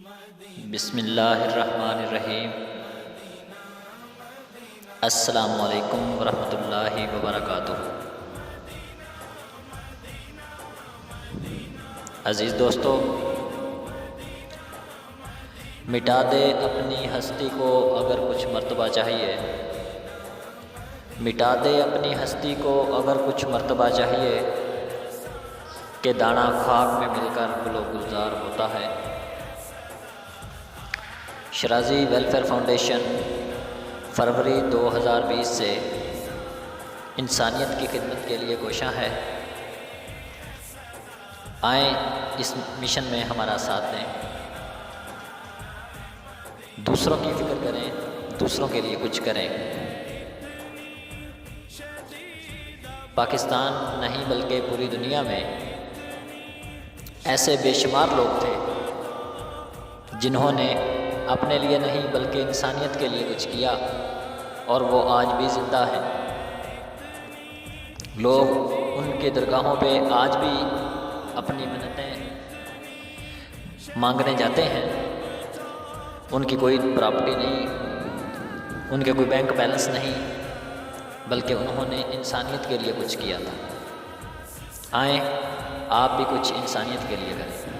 بسم اللہ الرحمن الرحیم۔ السلام علیکم ورحمۃ اللہ وبرکاتہ۔ عزیز دوستو، مٹا دے اپنی ہستی کو اگر کچھ مرتبہ چاہیے، مٹا دے اپنی ہستی کو اگر کچھ مرتبہ چاہیے، کہ دانہ خاک میں مل کر گل و گلزار ہوتا ہے۔ شرازی ویلفیئر فاؤنڈیشن فروری 2020 سے انسانیت کی خدمت کے لیے کوشاں ہے۔ آئیں اس مشن میں ہمارا ساتھ دیں، دوسروں کی فکر کریں، دوسروں کے لیے کچھ کریں۔ پاکستان نہیں بلکہ پوری دنیا میں ایسے بے شمار لوگ تھے جنہوں نے اپنے لیے نہیں بلکہ انسانیت کے لیے کچھ کیا، اور وہ آج بھی زندہ ہیں۔ لوگ ان کے درگاہوں پہ آج بھی اپنی منتیں مانگنے جاتے ہیں۔ ان کی کوئی پراپرٹی نہیں، ان کے کوئی بینک بیلنس نہیں، بلکہ انہوں نے انسانیت کے لیے کچھ کیا تھا۔ آئیں آپ بھی کچھ انسانیت کے لیے کریں۔